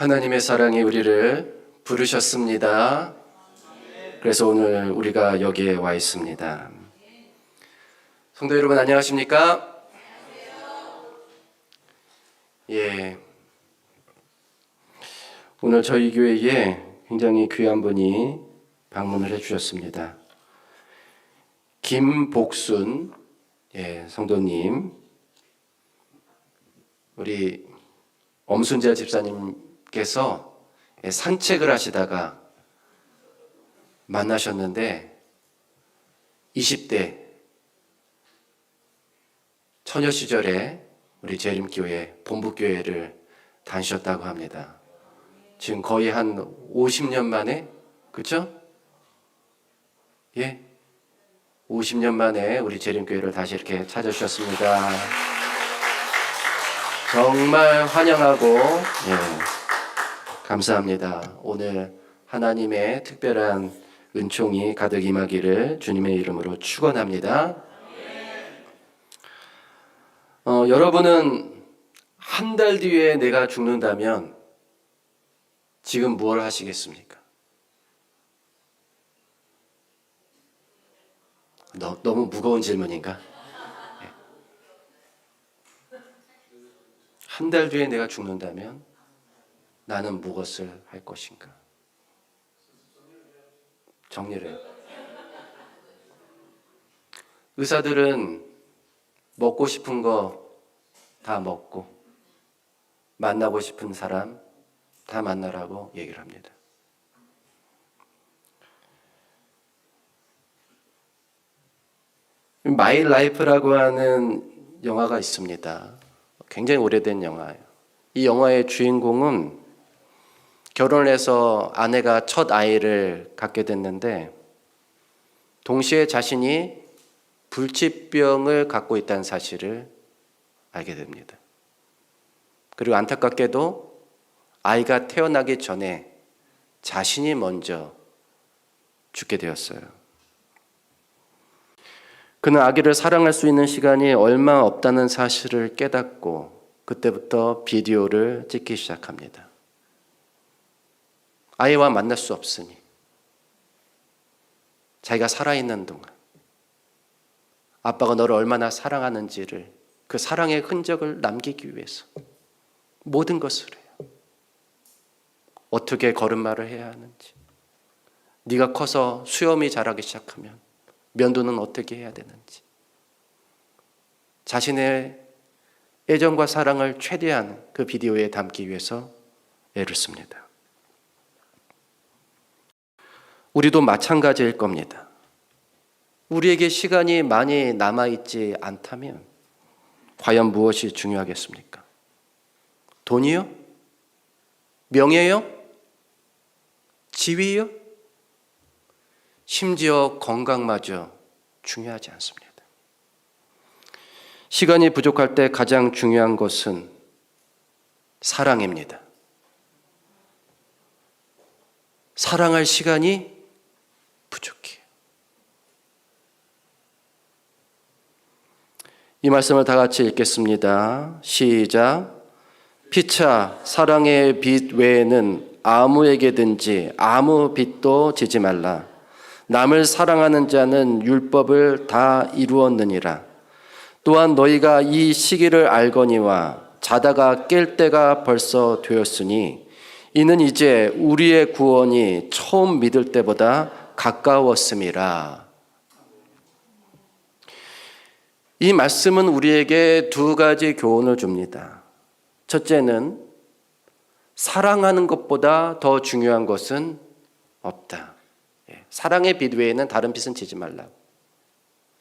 하나님의 사랑이 우리를 부르셨습니다. 그래서 오늘 우리가 여기에 와 있습니다. 성도 여러분 안녕하십니까? 예. 오늘 저희 교회에 굉장히 귀한 분이 방문을 해주셨습니다. 김복순 성도님, 우리 엄순자 집사님께서 산책을 하시다가 만나셨는데 20대 처녀 시절에 우리 재림교회 본부교회를 다니셨다고 합니다. 지금 거의 한 50년 만에, 그렇죠? 예, 50년 만에 우리 재림교회를 다시 이렇게 찾아주셨습니다. 정말 환영하고 감사합니다. 오늘 하나님의 특별한 은총이 가득 임하기를 주님의 이름으로 축원합니다. 여러분은 한 달 뒤에 내가 죽는다면 지금 무엇을 하시겠습니까? 너무 무거운 질문인가? 한 달 뒤에 내가 죽는다면 나는 무엇을 할 것인가? 정리를 해요. 의사들은 먹고 싶은 거 다 먹고 만나고 싶은 사람 다 만나라고 얘기를 합니다. 마이 라이프라고 하는 영화가 있습니다. 굉장히 오래된 영화예요. 이 영화의 주인공은 결혼을 해서 아내가 첫 아이를 갖게 됐는데 동시에 자신이 불치병을 갖고 있다는 사실을 알게 됩니다. 그리고 안타깝게도 아이가 태어나기 전에 자신이 먼저 죽게 되었어요. 그는 아기를 사랑할 수 있는 시간이 얼마 없다는 사실을 깨닫고 그때부터 비디오를 찍기 시작합니다. 아이와 만날 수 없으니 자기가 살아있는 동안 아빠가 너를 얼마나 사랑하는지를 그 사랑의 흔적을 남기기 위해서 모든 것을 해요. 어떻게 걸음마를 해야 하는지, 네가 커서 수염이 자라기 시작하면 면도는 어떻게 해야 되는지, 자신의 애정과 사랑을 최대한 그 비디오에 담기 위해서 애를 씁니다. 우리도 마찬가지일 겁니다. 우리에게 시간이 많이 남아있지 않다면 과연 무엇이 중요하겠습니까? 돈이요? 명예요? 지위요? 심지어 건강마저 중요하지 않습니다. 시간이 부족할 때 가장 중요한 것은 사랑입니다. 사랑할 시간이 부족해요. 이 말씀을 다 같이 읽겠습니다. 시작. 피차 사랑의 빚 외에는 아무에게든지 아무 빚도 지지 말라. 남을 사랑하는 자는 율법을 다 이루었느니라. 또한 너희가 이 시기를 알거니와 자다가 깰 때가 벌써 되었으니 이는 이제 우리의 구원이 처음 믿을 때보다 가까웠음이라. 이 말씀은 우리에게 두 가지 교훈을 줍니다. 첫째는 사랑하는 것보다 더 중요한 것은 없다. 사랑의 빚 외에는 다른 빚은 지지 말라고.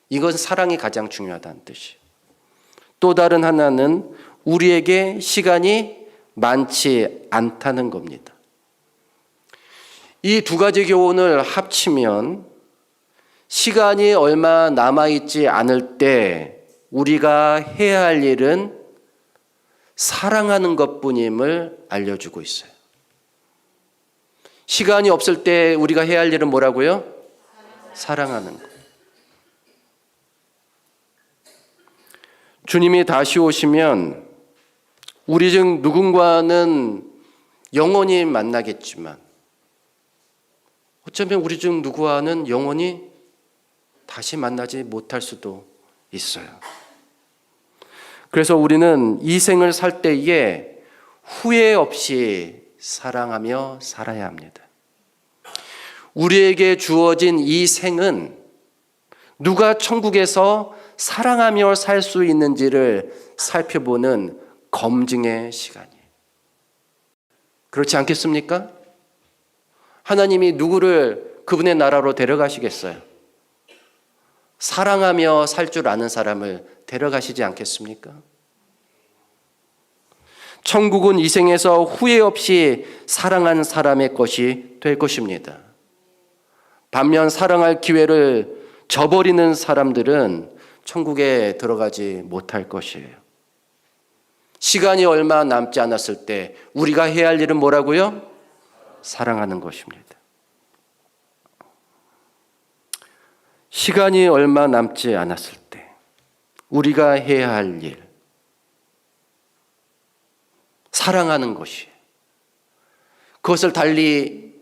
이건 사랑이 가장 중요하다는 뜻이에요. 또 다른 하나는 우리에게 시간이 많지 않다는 겁니다. 이 두 가지 교훈을 합치면 시간이 얼마 남아있지 않을 때 우리가 해야 할 일은 사랑하는 것뿐임을 알려주고 있어요. 시간이 없을 때 우리가 해야 할 일은 뭐라고요? 사랑하는 것. 주님이 다시 오시면 우리 중 누군가는 영원히 만나겠지만 어쩌면 우리 중 누구와는 영원히 다시 만나지 못할 수도 있어요. 그래서 우리는 이 생을 살 때에 후회 없이 사랑하며 살아야 합니다. 우리에게 주어진 이 생은 누가 천국에서 사랑하며 살 수 있는지를 살펴보는 검증의 시간이에요. 그렇지 않겠습니까? 하나님이 누구를 그분의 나라로 데려가시겠어요? 사랑하며 살 줄 아는 사람을 데려가시지 않겠습니까? 천국은 이 생에서 후회 없이 사랑한 사람의 것이 될 것입니다. 반면 사랑할 기회를 저버리는 사람들은 천국에 들어가지 못할 것이에요. 시간이 얼마 남지 않았을 때 우리가 해야 할 일은 뭐라고요? 사랑하는 것입니다. 시간이 얼마 남지 않았을 때 우리가 해야 할 일, 사랑하는 것이에요. 그것을 달리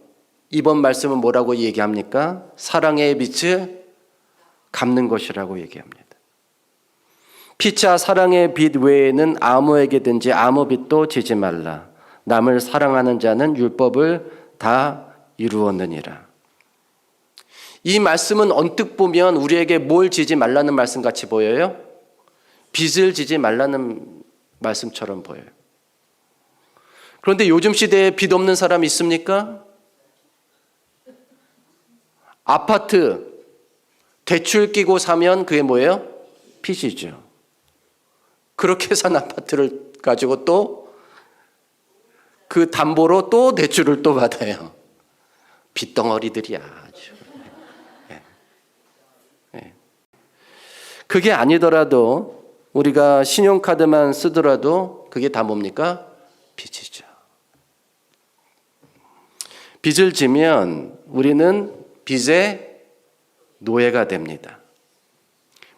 이번 말씀은 뭐라고 얘기합니까? 사랑의 빛을 갚는 것이라고 얘기합니다. 피차 사랑의 빛 외에는 아무에게든지 아무 빛도 지지 말라. 남을 사랑하는 자는 율법을 다 이루었느니라. 이 말씀은 언뜻 보면 우리에게 뭘 지지 말라는 말씀 같이 보여요? 빚을 지지 말라는 말씀처럼 보여요. 그런데 요즘 시대에 빚 없는 사람 있습니까? 아파트 대출 끼고 사면 그게 뭐예요? 빚이죠. 그렇게 산 아파트를 가지고 또 그 담보로 또 대출을 또 받아요. 빚덩어리들이야 아주. 그게 아니더라도 우리가 신용카드만 쓰더라도 그게 다 뭡니까? 빚이죠. 빚을 지면 우리는 빚의 노예가 됩니다.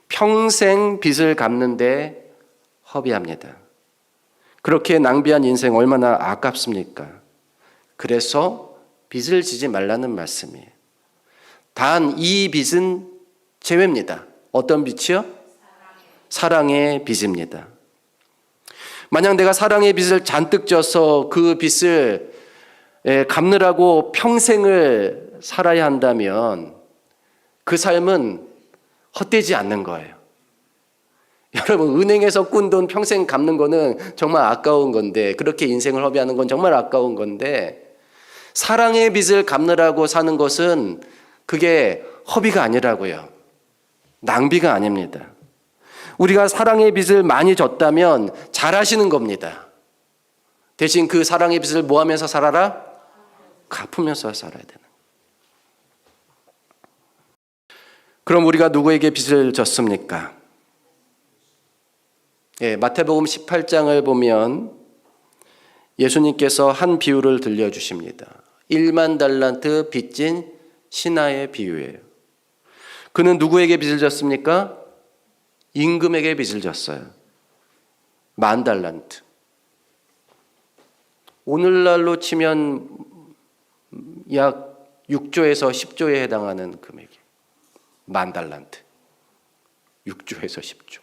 평생 빚을 갚는데 허비합니다. 그렇게 낭비한 인생 얼마나 아깝습니까? 그래서 빚을 지지 말라는 말씀이에요. 단 이 빚은 제외입니다. 어떤 빚이요? 사랑의 빚입니다. 만약 내가 사랑의 빚을 잔뜩 져서 그 빚을 갚느라고 평생을 살아야 한다면 그 삶은 헛되지 않는 거예요. 여러분, 은행에서 꾼 돈 평생 갚는 거는 정말 아까운 건데, 그렇게 인생을 허비하는 건 정말 아까운 건데, 사랑의 빚을 갚느라고 사는 것은 그게 허비가 아니라고요. 낭비가 아닙니다. 우리가 사랑의 빚을 많이 졌다면 잘하시는 겁니다. 대신 그 사랑의 빚을 뭐 하면서 살아라? 갚으면서 살아야 되는. 그럼 우리가 누구에게 빚을 졌습니까? 마태복음 18장을 보면 예수님께서 한 비유를 들려주십니다. 1만 달란트 빚진 신하의 비유예요. 그는 누구에게 빚을 졌습니까? 임금에게 빚을 졌어요. 1만 달란트. 오늘날로 치면 약 6조에서 10조에 해당하는 금액이에요. 1만 달란트. 6조에서 10조.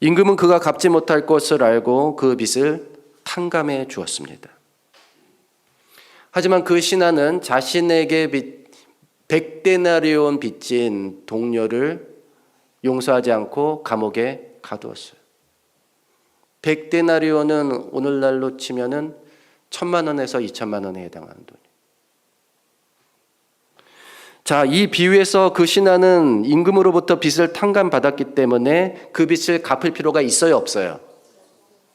임금은 그가 갚지 못할 것을 알고 그 빚을 탕감해 주었습니다. 하지만 그 신하는 자신에게 100데나리온 빚진 동료를 용서하지 않고 감옥에 가두었어요. 100데나리온은 오늘날로 치면은 1,000만 원에서 2,000만 원에 해당하는 돈이에요. 자, 이 비유에서 그 신하는 임금으로부터 빚을 탕감받았기 때문에 그 빚을 갚을 필요가 있어요, 없어요?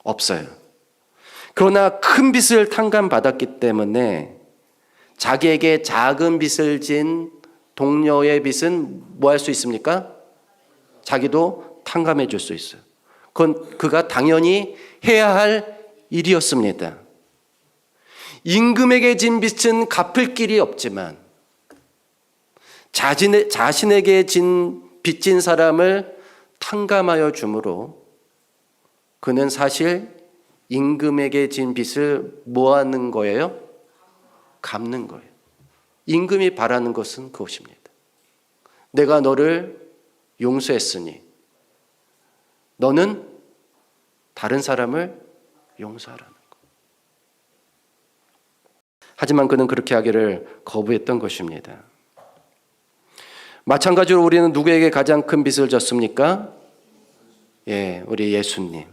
없어요. 그러나 큰 빚을 탕감받았기 때문에 자기에게 작은 빚을 진 동료의 빚은 뭐 할 수 있습니까? 자기도 탕감해 줄 수 있어요. 그건 그가 당연히 해야 할 일이었습니다. 임금에게 진 빚은 갚을 길이 없지만 자신에게 빚진 사람을 탕감하여 주므로 그는 사실 임금에게 진 빚을 뭐 하는 거예요? 갚는 거예요. 임금이 바라는 것은 그것입니다. 내가 너를 용서했으니 너는 다른 사람을 용서하라는 것. 하지만 그는 그렇게 하기를 거부했던 것입니다. 마찬가지로 우리는 누구에게 가장 큰 빚을 졌습니까? 우리 예수님.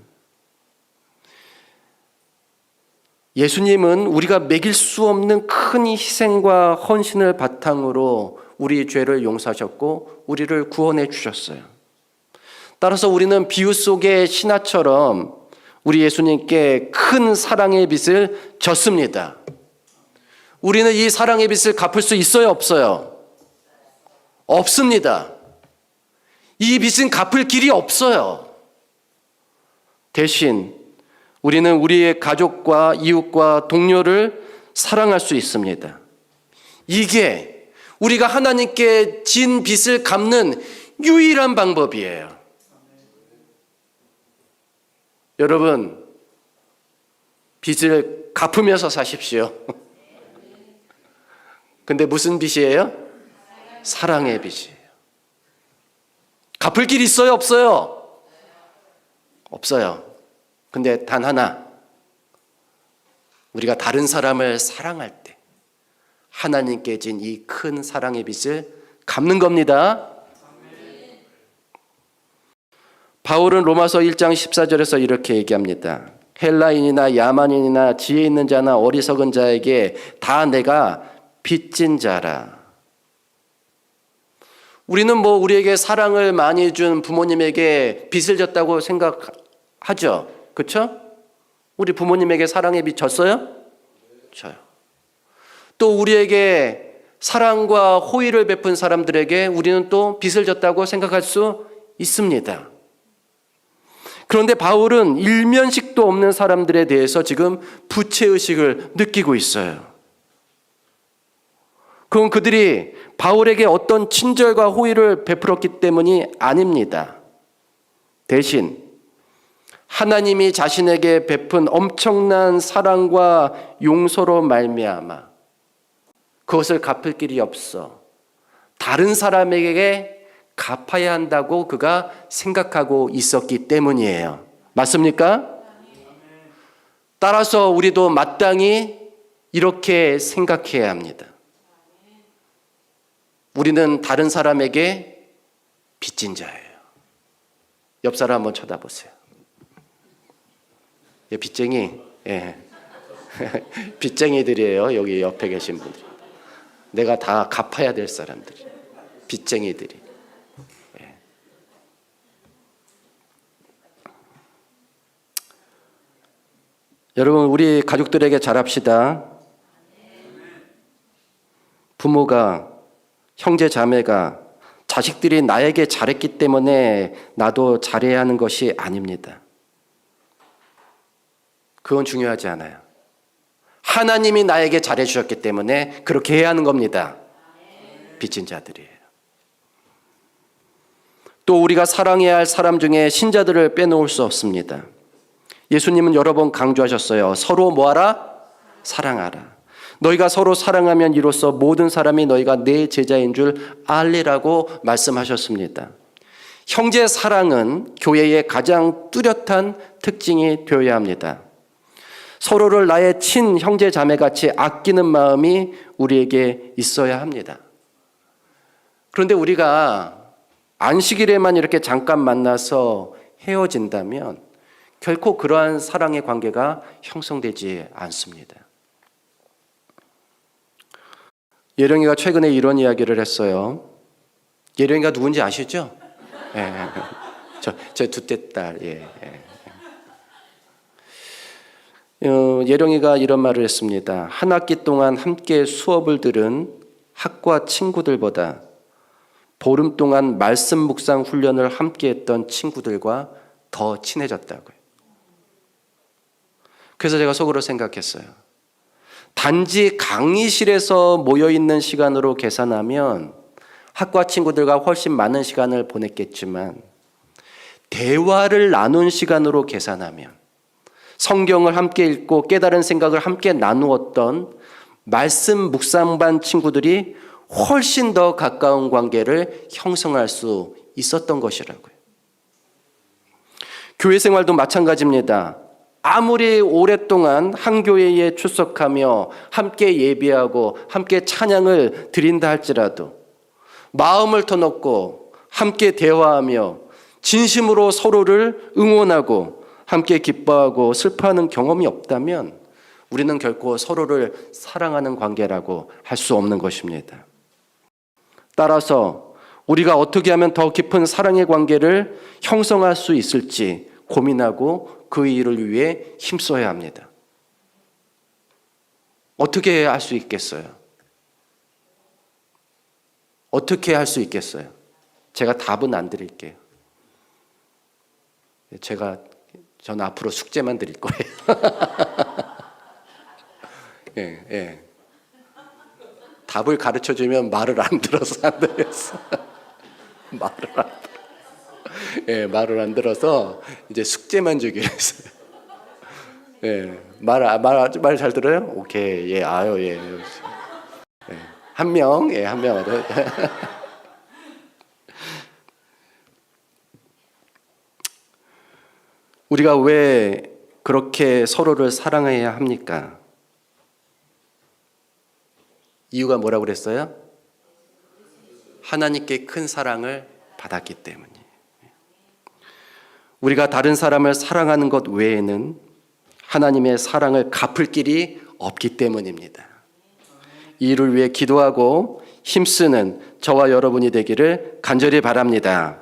예수님은 우리가 매길 수 없는 큰 희생과 헌신을 바탕으로 우리 죄를 용서하셨고 우리를 구원해 주셨어요. 따라서 우리는 비유 속의 신하처럼 우리 예수님께 큰 사랑의 빚을 졌습니다. 우리는 이 사랑의 빚을 갚을 수 있어요, 없어요? 없습니다. 이 빚은 갚을 길이 없어요. 대신 우리는 우리의 가족과 이웃과 동료를 사랑할 수 있습니다. 이게 우리가 하나님께 진 빚을 갚는 유일한 방법이에요. 여러분, 빚을 갚으면서 사십시오. 근데 무슨 빚이에요? 사랑의 빚이에요. 갚을 길 있어요, 없어요? 없어요. 근데 단 하나, 우리가 다른 사람을 사랑할 때 하나님께 진 이 큰 사랑의 빚을 갚는 겁니다. 바울은 로마서 1장 14절에서 이렇게 얘기합니다. 헬라인이나 야만인이나 지혜 있는 자나 어리석은 자에게 다 내가 빚진 자라. 우리는 우리에게 사랑을 많이 준 부모님에게 빚을 졌다고 생각하죠. 그렇죠? 우리 부모님에게 사랑의 빚 졌어요? 져요. 또 우리에게 사랑과 호의를 베푼 사람들에게 우리는 또 빚을 졌다고 생각할 수 있습니다. 그런데 바울은 일면식도 없는 사람들에 대해서 지금 부채의식을 느끼고 있어요. 그건 그들이 바울에게 어떤 친절과 호의를 베풀었기 때문이 아닙니다. 대신 하나님이 자신에게 베푼 엄청난 사랑과 용서로 말미암아 그것을 갚을 길이 없어 다른 사람에게 갚아야 한다고 그가 생각하고 있었기 때문이에요. 맞습니까? 따라서 우리도 마땅히 이렇게 생각해야 합니다. 우리는 다른 사람에게 빚진 자예요. 옆 사람 한번 쳐다보세요. 빚쟁이, 빚쟁이들이에요. 여기 옆에 계신 분들이. 내가 다 갚아야 될 사람들이, 빚쟁이들이. 여러분, 우리 가족들에게 잘합시다. 부모가, 형제 자매가, 자식들이 나에게 잘했기 때문에 나도 잘해야 하는 것이 아닙니다. 그건 중요하지 않아요. 하나님이 나에게 잘해주셨기 때문에 그렇게 해야 하는 겁니다. 빚진 자들이에요. 또 우리가 사랑해야 할 사람 중에 신자들을 빼놓을 수 없습니다. 예수님은 여러 번 강조하셨어요. 서로 뭐하라? 사랑하라. 너희가 서로 사랑하면 이로써 모든 사람이 너희가 내 제자인 줄 알리라고 말씀하셨습니다. 형제 사랑은 교회의 가장 뚜렷한 특징이 되어야 합니다. 서로를 나의 친 형제 자매같이 아끼는 마음이 우리에게 있어야 합니다. 그런데 우리가 안식일에만 이렇게 잠깐 만나서 헤어진다면 결코 그러한 사랑의 관계가 형성되지 않습니다. 예령이가 최근에 이런 이야기를 했어요. 예령이가 누군지 아시죠? 저 둘째 딸. 예령이가 이런 말을 했습니다. 한 학기 동안 함께 수업을 들은 학과 친구들보다 보름 동안 말씀 묵상 훈련을 함께 했던 친구들과 더 친해졌다고요. 그래서 제가 속으로 생각했어요. 단지 강의실에서 모여있는 시간으로 계산하면 학과 친구들과 훨씬 많은 시간을 보냈겠지만 대화를 나눈 시간으로 계산하면 성경을 함께 읽고 깨달은 생각을 함께 나누었던 말씀 묵상반 친구들이 훨씬 더 가까운 관계를 형성할 수 있었던 것이라고요. 교회 생활도 마찬가지입니다. 아무리 오랫동안 한 교회에 출석하며 함께 예배하고 함께 찬양을 드린다 할지라도 마음을 터놓고 함께 대화하며 진심으로 서로를 응원하고 함께 기뻐하고 슬퍼하는 경험이 없다면 우리는 결코 서로를 사랑하는 관계라고 할 수 없는 것입니다. 따라서 우리가 어떻게 하면 더 깊은 사랑의 관계를 형성할 수 있을지 고민하고 그 일을 위해 힘써야 합니다. 어떻게 할 수 있겠어요? 어떻게 할 수 있겠어요? 제가 답은 안 드릴게요. 저는 앞으로 숙제만 드릴 거예요. 예. 답을 가르쳐 주면 말을 안 들어서 안 되겠어. 말을 안 들어서 이제 숙제만 주기로 했어요. 말 잘 들어요? 오케이. 예. 한 명. 우리가 왜 그렇게 서로를 사랑해야 합니까? 이유가 뭐라고 그랬어요? 하나님께 큰 사랑을 받았기 때문이에요. 우리가 다른 사람을 사랑하는 것 외에는 하나님의 사랑을 갚을 길이 없기 때문입니다. 이를 위해 기도하고 힘쓰는 저와 여러분이 되기를 간절히 바랍니다.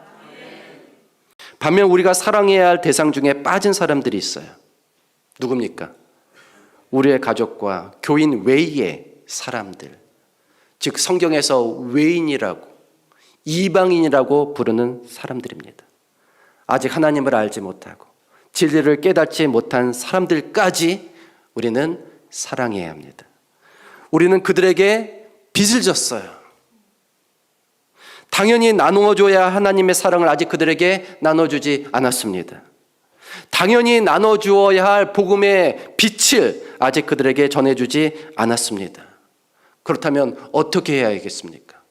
반면 우리가 사랑해야 할 대상 중에 빠진 사람들이 있어요. 누굽니까? 우리의 가족과 교인 외의 사람들, 즉 성경에서 외인이라고 이방인이라고 부르는 사람들입니다. 아직 하나님을 알지 못하고 진리를 깨닫지 못한 사람들까지 우리는 사랑해야 합니다. 우리는 그들에게 빚을 졌어요. 당연히 나누어줘야 하나님의 사랑을 아직 그들에게 나눠주지 않았습니다. 당연히 나눠주어야 할 복음의 빛을 아직 그들에게 전해주지 않았습니다. 그렇다면 어떻게 해야겠습니까?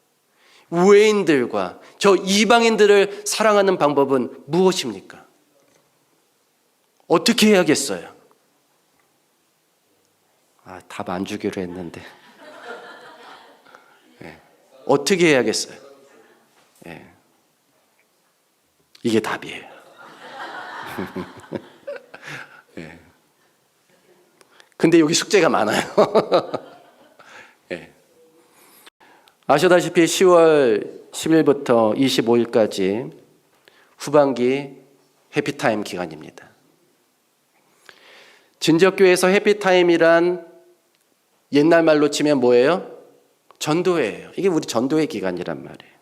외인들과 저 이방인들을 사랑하는 방법은 무엇입니까? 어떻게 해야겠어요? 답 안 주기로 했는데. 어떻게 해야겠어요? 이게 답이에요. 근데 여기 숙제가 많아요. 아시다시피 10월 10일부터 25일까지 후반기 해피타임 기간입니다. 진적교회에서 해피타임이란 옛날 말로 치면 뭐예요? 전도회예요. 이게 우리 전도회 기간이란 말이에요.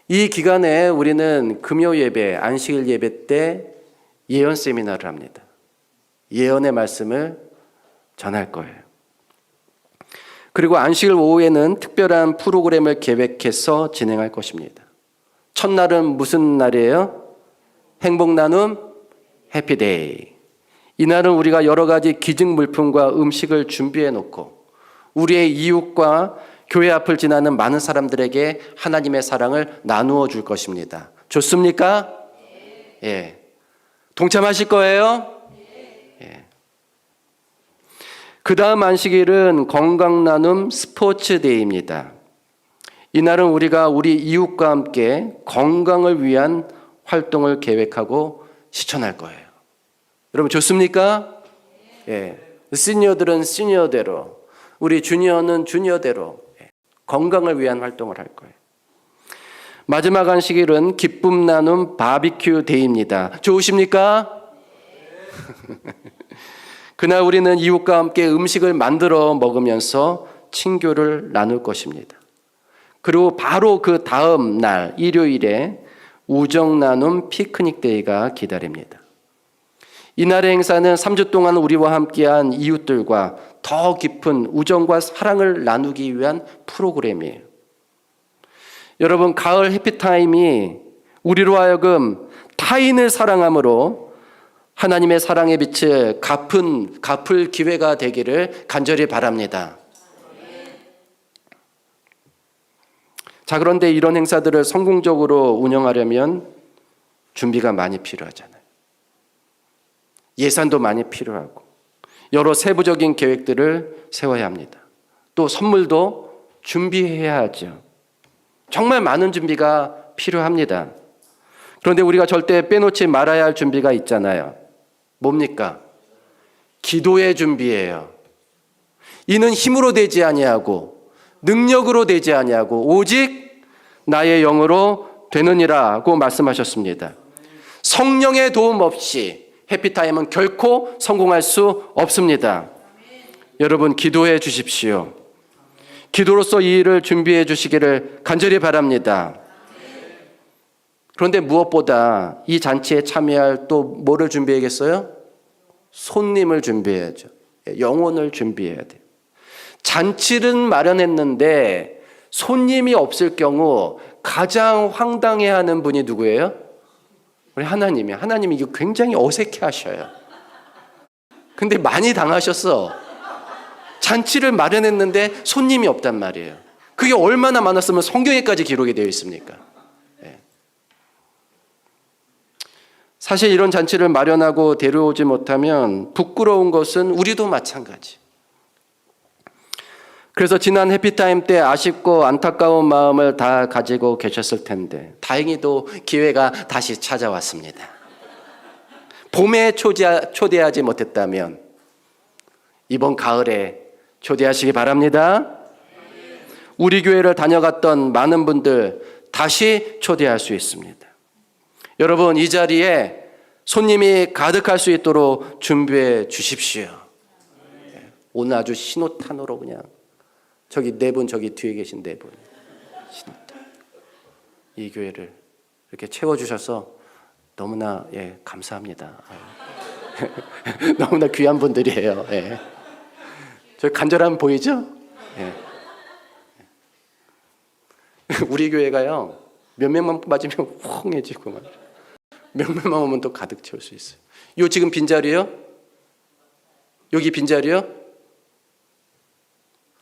이 기간에 우리는 금요 예배, 안식일 예배 때 예언 세미나를 합니다. 예언의 말씀을 전할 거예요. 그리고 안식일 오후에는 특별한 프로그램을 계획해서 진행할 것입니다. 첫날은 무슨 날이에요? 행복 나눔 해피데이. 이날은 우리가 여러 가지 기증 물품과 음식을 준비해 놓고 우리의 이웃과 교회 앞을 지나는 많은 사람들에게 하나님의 사랑을 나누어 줄 것입니다. 좋습니까? 예. 동참하실 거예요? 예. 그 다음 안식일은 건강 나눔 스포츠 데이입니다. 이날은 우리가 우리 이웃과 함께 건강을 위한 활동을 계획하고 실천할 거예요. 여러분 좋습니까? 예. 시니어들은 시니어대로, 우리 주니어는 주니어대로 건강을 위한 활동을 할 거예요. 마지막 안식일은 기쁨 나눔 바비큐 데이입니다. 좋으십니까? 그날 우리는 이웃과 함께 음식을 만들어 먹으면서 친교를 나눌 것입니다. 그리고 바로 그 다음 날 일요일에 우정 나눔 피크닉 데이가 기다립니다. 이날의 행사는 3주 동안 우리와 함께한 이웃들과 더 깊은 우정과 사랑을 나누기 위한 프로그램이에요. 여러분, 가을 해피타임이 우리로 하여금 타인을 사랑함으로 하나님의 사랑의 빛을 갚을 기회가 되기를 간절히 바랍니다. 자, 그런데 이런 행사들을 성공적으로 운영하려면 준비가 많이 필요하잖아요. 예산도 많이 필요하고 여러 세부적인 계획들을 세워야 합니다. 또 선물도 준비해야 하죠. 정말 많은 준비가 필요합니다. 그런데 우리가 절대 빼놓지 말아야 할 준비가 있잖아요. 뭡니까? 기도의 준비예요. 이는 힘으로 되지 아니하고 능력으로 되지 아니하고 오직 나의 영으로 되느니라고 말씀하셨습니다. 성령의 도움 없이 해피타임은 결코 성공할 수 없습니다. 여러분, 기도해 주십시오. 기도로서 이 일을 준비해 주시기를 간절히 바랍니다. 그런데 무엇보다 이 잔치에 참여할 또 뭐를 준비해야겠어요? 손님을 준비해야죠. 영혼을 준비해야 돼요. 잔치는 마련했는데 손님이 없을 경우 가장 황당해하는 분이 누구예요? 우리 하나님이. 하나님이 이거 굉장히 어색해 하셔요. 근데 많이 당하셨어. 잔치를 마련했는데 손님이 없단 말이에요. 그게 얼마나 많았으면 성경에까지 기록이 되어 있습니까? 사실 이런 잔치를 마련하고 데려오지 못하면 부끄러운 것은 우리도 마찬가지. 그래서 지난 해피타임 때 아쉽고 안타까운 마음을 다 가지고 계셨을 텐데 다행히도 기회가 다시 찾아왔습니다. 봄에 초대하지 못했다면 이번 가을에 초대하시기 바랍니다. 우리 교회를 다녀갔던 많은 분들 다시 초대할 수 있습니다. 여러분, 이 자리에 손님이 가득할 수 있도록 준비해 주십시오. 오늘 아주 신호탄으로 그냥 저기 네 분, 저기 뒤에 계신 네 분, 이 교회를 이렇게 채워주셔서 너무나 감사합니다. 너무나 귀한 분들이에요. 저 간절함 보이죠? 우리 교회가요, 몇 명만 빠지면 웅해지고 몇 명만 오면 또 가득 채울 수 있어요. 요 지금 빈자리요? 여기 빈자리요?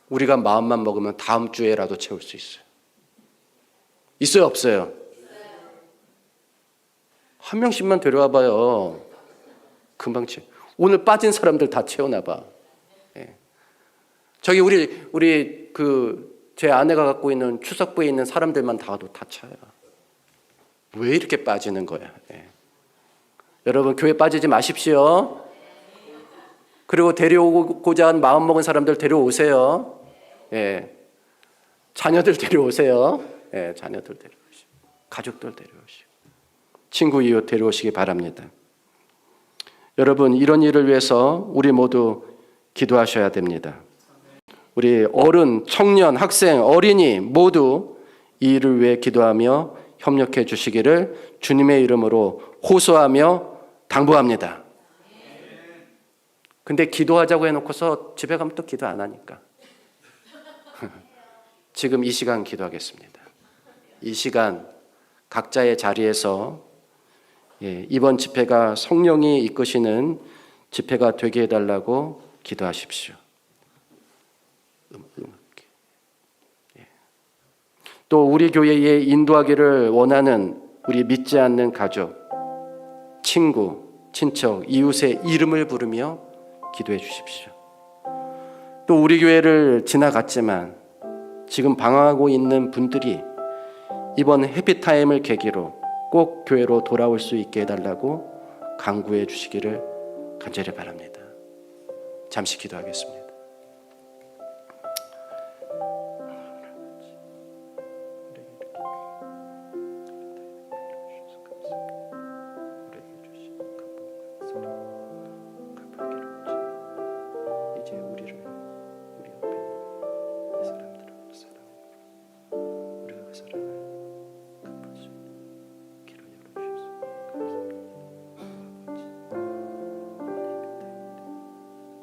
우리가 마음만 먹으면 다음 주에라도 채울 수 있어요. 있어요, 없어요? 한 명씩만 데려와 봐요. 금방 채워. 오늘 빠진 사람들 다 채워놔 봐. 저기 우리 제 아내가 갖고 있는 추석부에 있는 사람들만 다 차요. 왜 이렇게 빠지는 거야? 여러분, 교회 빠지지 마십시오. 그리고 데려오고자 한 마음 먹은 사람들 데려오세요. 자녀들 데려오세요. 자녀들 데려오시고 가족들 데려오시고 친구 이웃 데려오시기 바랍니다. 여러분, 이런 일을 위해서 우리 모두 기도하셔야 됩니다. 우리 어른, 청년, 학생, 어린이 모두 이 일을 위해 기도하며 협력해 주시기를 주님의 이름으로 호소하며 당부합니다. 근데 기도하자고 해놓고서 집에 가면 또 기도 안 하니까 지금 이 시간 기도하겠습니다. 이 시간 각자의 자리에서 이번 집회가 성령이 이끄시는 집회가 되게 해달라고 기도하십시오. 또 우리 교회에 인도하기를 원하는 우리 믿지 않는 가족, 친구, 친척, 이웃의 이름을 부르며 기도해 주십시오. 또 우리 교회를 지나갔지만 지금 방황하고 있는 분들이 이번 해피타임을 계기로 꼭 교회로 돌아올 수 있게 해달라고 간구해 주시기를 간절히 바랍니다. 잠시 기도하겠습니다.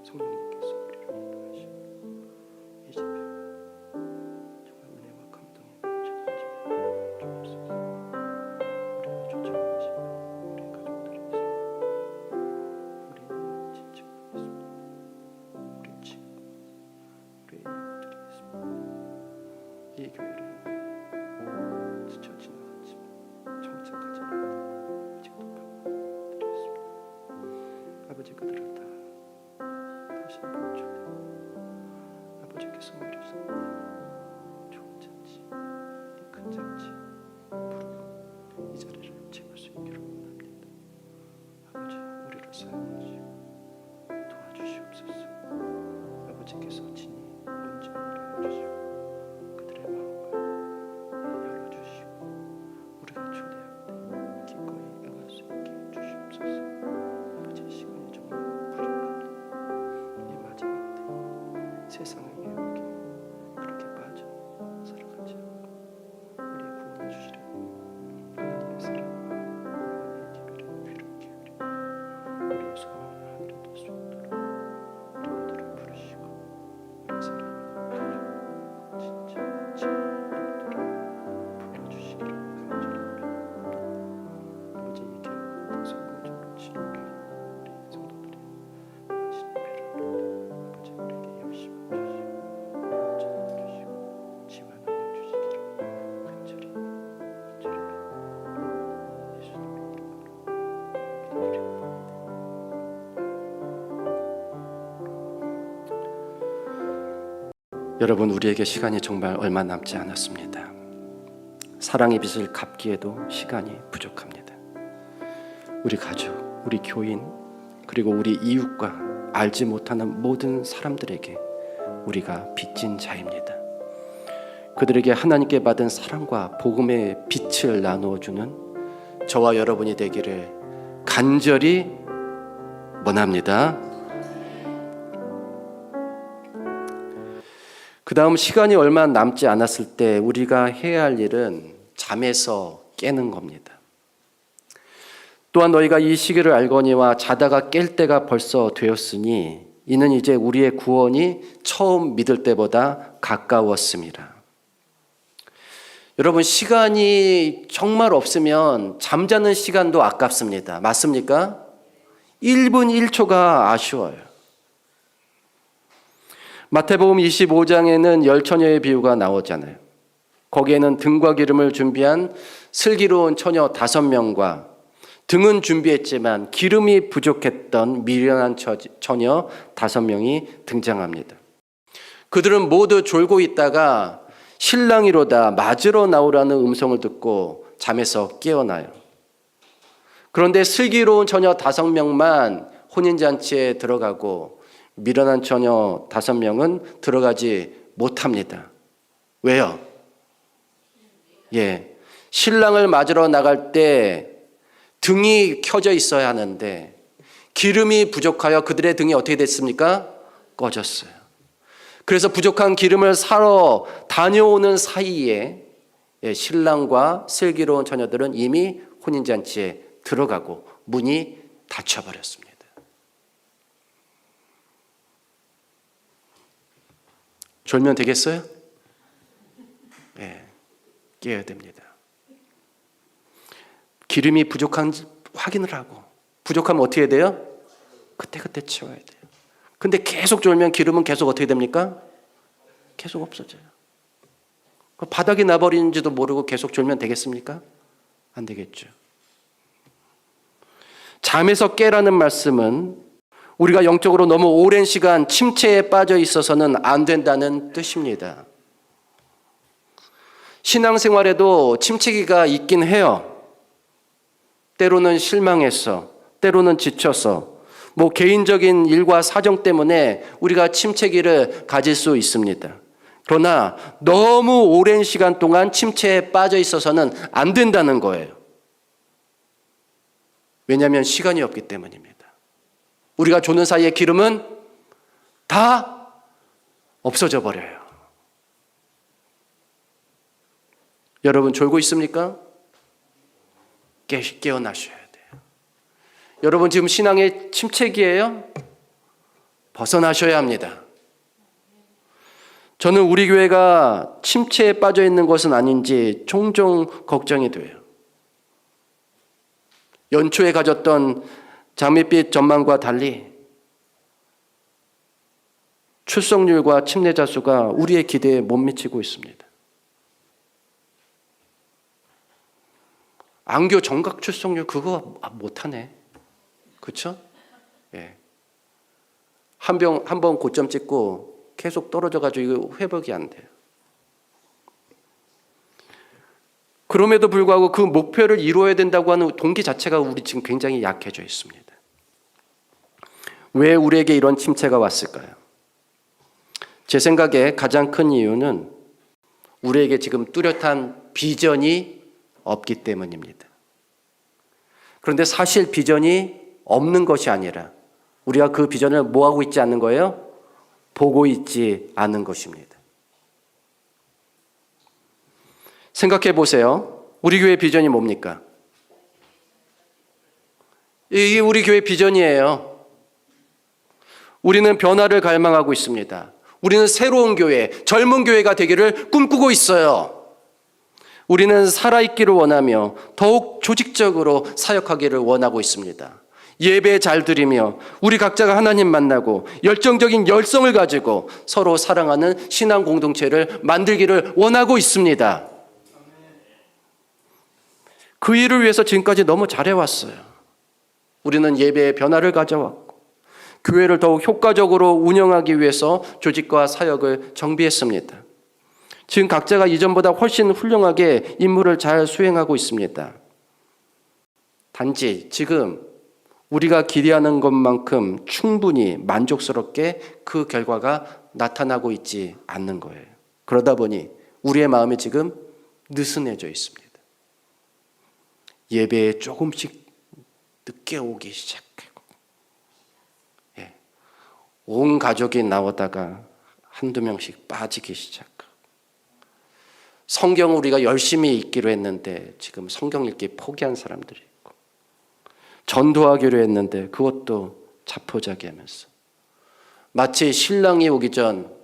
성령님께서 우리를 좋은 잔치, 큰 잔치 부르고 이 자리를 채울 수 있기를 원합니다. 아버지, 우리를 사용하시고 도와주시옵소서. 아버지께서 친히 온전히 해주시고 그들의 마음을 열어주시고 우리가 초대할 때 기꺼이 응할 수 있게 해주시옵소서. 아버지, 시간이 정말 부족합니다. 이 마지막 때 세상의 유혹에 그렇게 빠져 살아가지 않고 우리 구원해 주시려 하나님의 사랑과 하나님의 기별에 귀를 기울이고 우리의 소망을 하늘에 둘 수 있도록 우리 모두를 부르시고 우리 사랑을 진짜 진리들을 부어주시기를 간절히 바랍니다. 아버지, 이 교회가 성공적으로 치료하게 우리 성도들이 당신의 배를 아버지 우리에게 열심히 주시고 영전을 주시고 지만 능력 주시기를 간절히 바랍니다. 예수님의 이름으로 기도드립니다. 여러분, 우리에게 시간이 정말 얼마 남지 않았습니다. 사랑의 빚을 갚기에도 시간이 부족합니다. 우리 가족, 우리 교인, 그리고 우리 이웃과 알지 못하는 모든 사람들에게 우리가 빚진 자입니다. 그들에게 하나님께 받은 사랑과 복음의 빛을 나누어주는 저와 여러분이 되기를 간절히 원합니다. 그 다음 시간이 얼마 남지 않았을 때 우리가 해야 할 일은 잠에서 깨는 겁니다. 또한 너희가 이 시기를 알거니와 자다가 깰 때가 벌써 되었으니 이는 이제 우리의 구원이 처음 믿을 때보다 가까웠습니다. 여러분, 시간이 정말 없으면 잠자는 시간도 아깝습니다. 맞습니까? 1분 1초가 아쉬워요. 마태복음 25장에는 열처녀의 비유가 나오잖아요. 거기에는 등과 기름을 준비한 슬기로운 처녀 5명과 등은 준비했지만 기름이 부족했던 미련한 처녀 5명이 등장합니다. 그들은 모두 졸고 있다가 신랑이로다 맞으러 나오라는 음성을 듣고 잠에서 깨어나요. 그런데 슬기로운 처녀 5명만 혼인잔치에 들어가고 미련한 처녀 5명은 들어가지 못합니다. 왜요? 신랑을 맞으러 나갈 때 등이 켜져 있어야 하는데 기름이 부족하여 그들의 등이 어떻게 됐습니까? 꺼졌어요. 그래서 부족한 기름을 사러 다녀오는 사이에 신랑과 슬기로운 처녀들은 이미 혼인잔치에 들어가고 문이 닫혀버렸습니다. 졸면 되겠어요? 깨어야 됩니다. 기름이 부족한지 확인을 하고, 부족하면 어떻게 해야 돼요? 그때그때 채워야 돼요. 근데 계속 졸면 기름은 계속 어떻게 됩니까? 계속 없어져요. 바닥이 나버리는지도 모르고 계속 졸면 되겠습니까? 안 되겠죠. 잠에서 깨라는 말씀은 우리가 영적으로 너무 오랜 시간 침체에 빠져 있어서는 안 된다는 뜻입니다. 신앙생활에도 침체기가 있긴 해요. 때로는 실망해서, 때로는 지쳐서, 개인적인 일과 사정 때문에 우리가 침체기를 가질 수 있습니다. 그러나 너무 오랜 시간 동안 침체에 빠져 있어서는 안 된다는 거예요. 왜냐하면 시간이 없기 때문입니다. 우리가 조는 사이에 기름은 다 없어져 버려요. 여러분, 졸고 있습니까? 깨어나셔야 돼요. 여러분, 지금 신앙의 침체기예요? 벗어나셔야 합니다. 저는 우리 교회가 침체에 빠져 있는 것은 아닌지 종종 걱정이 돼요. 연초에 가졌던 장밋빛 전망과 달리 출석률과 침례자 수가 우리의 기대에 못 미치고 있습니다. 안교 정각 출석률 그거 못하네. 그렇죠? 한 번 고점 찍고 계속 떨어져가지고 이거 회복이 안 돼요. 그럼에도 불구하고 그 목표를 이루어야 된다고 하는 동기 자체가 우리 지금 굉장히 약해져 있습니다. 왜 우리에게 이런 침체가 왔을까요? 제 생각에 가장 큰 이유는 우리에게 지금 뚜렷한 비전이 없기 때문입니다. 그런데 사실 비전이 없는 것이 아니라 우리가 그 비전을 뭐하고 있지 않는 거예요? 보고 있지 않은 것입니다. 생각해 보세요. 우리 교회 비전이 뭡니까? 이게 우리 교회 비전이에요. 우리는 변화를 갈망하고 있습니다. 우리는 새로운 교회, 젊은 교회가 되기를 꿈꾸고 있어요. 우리는 살아있기를 원하며 더욱 조직적으로 사역하기를 원하고 있습니다. 예배 잘 드리며 우리 각자가 하나님 만나고 열정적인 열성을 가지고 서로 사랑하는 신앙 공동체를 만들기를 원하고 있습니다. 그 일을 위해서 지금까지 너무 잘해왔어요. 우리는 예배에 변화를 가져왔고 교회를 더욱 효과적으로 운영하기 위해서 조직과 사역을 정비했습니다. 지금 각자가 이전보다 훨씬 훌륭하게 임무를 잘 수행하고 있습니다. 단지 지금 우리가 기대하는 것만큼 충분히 만족스럽게 그 결과가 나타나고 있지 않는 거예요. 그러다 보니 우리의 마음이 지금 느슨해져 있습니다. 예배에 조금씩 늦게 오기 시작하고 온 가족이 나오다가 한두 명씩 빠지기 시작하고 성경을 우리가 열심히 읽기로 했는데 지금 성경 읽기 포기한 사람들이 있고 전도하기로 했는데 그것도 자포자기하면서 마치 신랑이 오기 전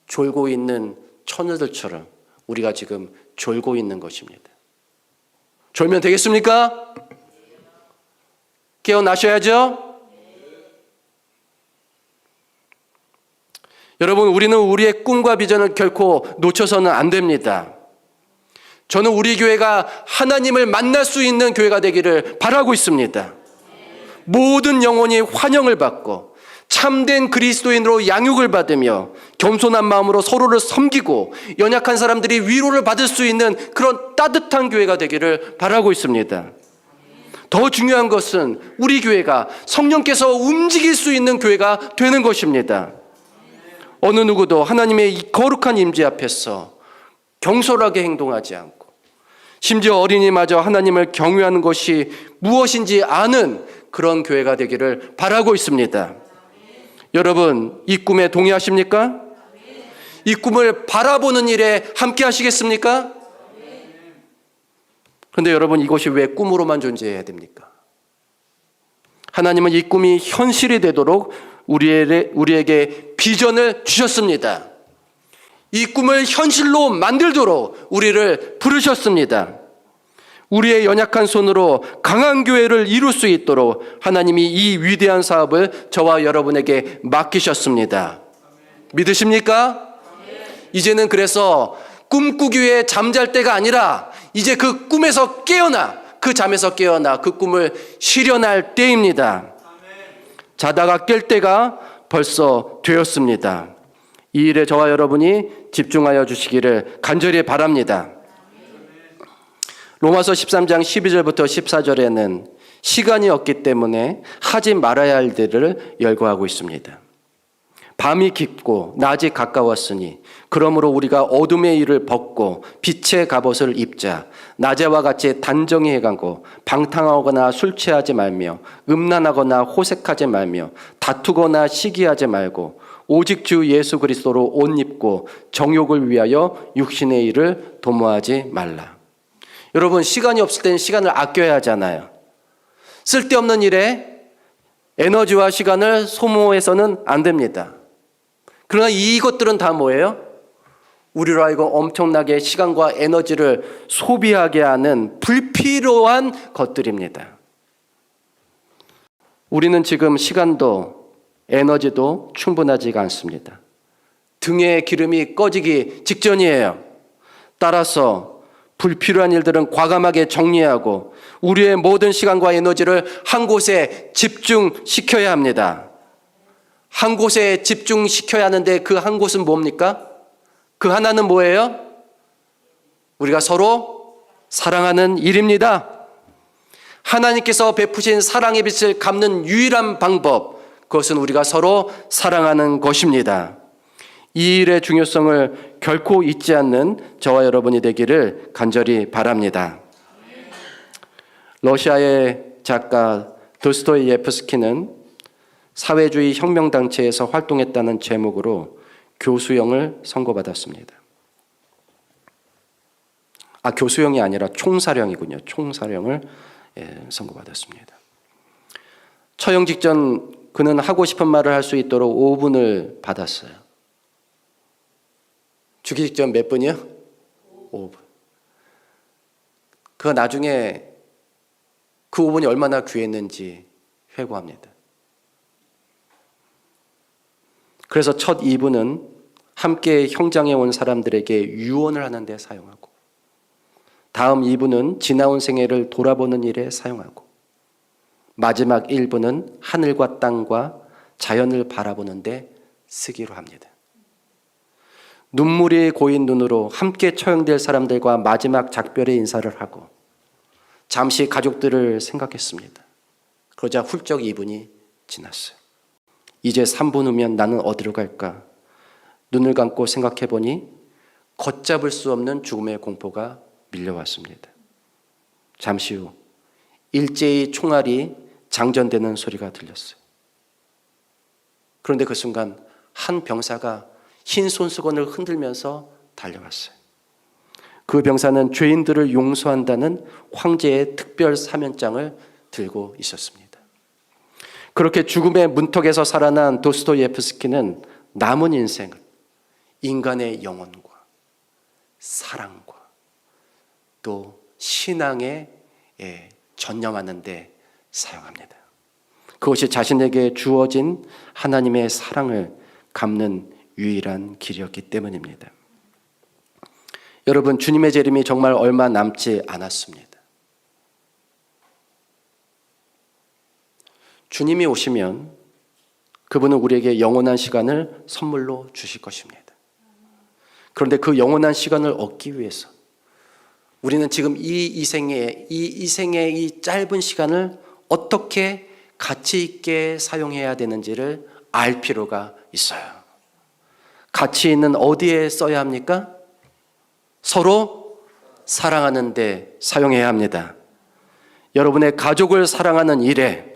졸고 있는 처녀들처럼 우리가 지금 졸고 있는 것입니다. 졸면 되겠습니까? 깨어나셔야죠. 여러분, 우리는 우리의 꿈과 비전을 결코 놓쳐서는 안 됩니다. 저는 우리 교회가 하나님을 만날 수 있는 교회가 되기를 바라고 있습니다. 모든 영혼이 환영을 받고 참된 그리스도인으로 양육을 받으며 겸손한 마음으로 서로를 섬기고 연약한 사람들이 위로를 받을 수 있는 그런 따뜻한 교회가 되기를 바라고 있습니다. 더 중요한 것은 우리 교회가 성령께서 움직일 수 있는 교회가 되는 것입니다. 어느 누구도 하나님의 이 거룩한 임재 앞에서 경솔하게 행동하지 않고 심지어 어린이마저 하나님을 경외하는 것이 무엇인지 아는 그런 교회가 되기를 바라고 있습니다. 여러분, 이 꿈에 동의하십니까? 이 꿈을 바라보는 일에 함께 하시겠습니까? 그런데 여러분, 이것이 왜 꿈으로만 존재해야 됩니까? 하나님은 이 꿈이 현실이 되도록 우리에게 비전을 주셨습니다. 이 꿈을 현실로 만들도록 우리를 부르셨습니다. 우리의 연약한 손으로 강한 교회를 이룰 수 있도록 하나님이 이 위대한 사업을 저와 여러분에게 맡기셨습니다. 믿으십니까? 이제는 그래서 꿈꾸기 위해 잠잘 때가 아니라 이제 그 꿈에서 깨어나, 그 잠에서 깨어나 그 꿈을 실현할 때입니다. 자다가 깰 때가 벌써 되었습니다. 이 일에 저와 여러분이 집중하여 주시기를 간절히 바랍니다. 로마서 13장 12절부터 14절에는 시간이 없기 때문에 하지 말아야 할 일들을 열거하고 있습니다. 밤이 깊고 낮이 가까웠으니 그러므로 우리가 어둠의 일을 벗고 빛의 갑옷을 입자. 낮에와 같이 단정히 해가고 방탕하거나 술 취하지 말며 음란하거나 호색하지 말며 다투거나 시기하지 말고 오직 주 예수 그리스도로 옷 입고 정욕을 위하여 육신의 일을 도모하지 말라. 여러분, 시간이 없을 때는 시간을 아껴야 하잖아요. 쓸데없는 일에 에너지와 시간을 소모해서는 안 됩니다. 그러나 이것들은 다 뭐예요? 우리로 하여금 엄청나게 시간과 에너지를 소비하게 하는 불필요한 것들입니다. 우리는 지금 시간도 에너지도 충분하지가 않습니다. 등에 기름이 꺼지기 직전이에요. 따라서 불필요한 일들은 과감하게 정리하고 우리의 모든 시간과 에너지를 한 곳에 집중시켜야 합니다. 한 곳에 집중시켜야 하는데 그 한 곳은 뭡니까? 그 하나는 뭐예요? 우리가 서로 사랑하는 일입니다. 하나님께서 베푸신 사랑의 빛을 갚는 유일한 방법, 그것은 우리가 서로 사랑하는 것입니다. 이 일의 중요성을 결코 잊지 않는 저와 여러분이 되기를 간절히 바랍니다. 러시아의 작가 도스토예프스키는 사회주의 혁명단체에서 활동했다는 제목으로 교수형을 선고받았습니다. 교수형이 아니라 총사령이군요. 총사령을 선고받았습니다. 처형 직전 그는 하고 싶은 말을 할 수 있도록 5분을 받았어요. 죽기 직전 몇 분이요? 5분. 그 나중에 그 5분이 얼마나 귀했는지 회고합니다. 그래서 첫 2분은 함께 형장에 온 사람들에게 유언을 하는 데 사용하고, 다음 2분은 지나온 생애를 돌아보는 일에 사용하고, 마지막 1분은 하늘과 땅과 자연을 바라보는 데 쓰기로 합니다. 눈물이 고인 눈으로 함께 처형될 사람들과 마지막 작별의 인사를 하고 잠시 가족들을 생각했습니다. 그러자 훌쩍 2분이 지났어요. 이제 3분 후면 나는 어디로 갈까? 눈을 감고 생각해 보니 걷잡을 수 없는 죽음의 공포가 밀려왔습니다. 잠시 후 일제히 총알이 장전되는 소리가 들렸어요. 그런데 그 순간 한 병사가 흰 손수건을 흔들면서 달려왔어요. 그 병사는 죄인들을 용서한다는 황제의 특별 사면장을 들고 있었습니다. 그렇게 죽음의 문턱에서 살아난 도스토예프스키는 남은 인생을 인간의 영혼과 사랑과 또 신앙에 전념하는 데 사용합니다. 그것이 자신에게 주어진 하나님의 사랑을 갚는 유일한 길이었기 때문입니다. 여러분, 주님의 재림이 정말 얼마 남지 않았습니다. 주님이 오시면 그분은 우리에게 영원한 시간을 선물로 주실 것입니다. 그런데 그 영원한 시간을 얻기 위해서 우리는 지금 이 생의 이 짧은 시간을 어떻게 가치 있게 사용해야 되는지를 알 필요가 있어요. 가치 있는 어디에 써야 합니까? 서로 사랑하는 데 사용해야 합니다. 여러분의 가족을 사랑하는 일에,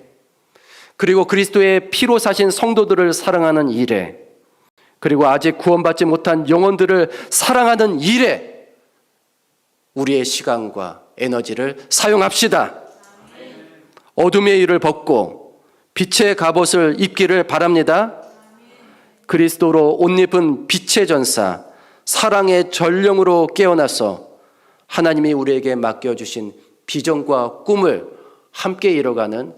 그리고 그리스도의 피로 사신 성도들을 사랑하는 일에, 그리고 아직 구원받지 못한 영혼들을 사랑하는 일에 우리의 시간과 에너지를 사용합시다. 어둠의 일을 벗고 빛의 갑옷을 입기를 바랍니다. 그리스도로 옷 입은 빛의 전사, 사랑의 전령으로 깨어나서 하나님이 우리에게 맡겨주신 비전과 꿈을 함께 이뤄가는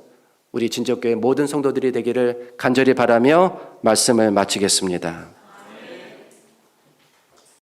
우리 진적교회 모든 성도들이 되기를 간절히 바라며 말씀을 마치겠습니다.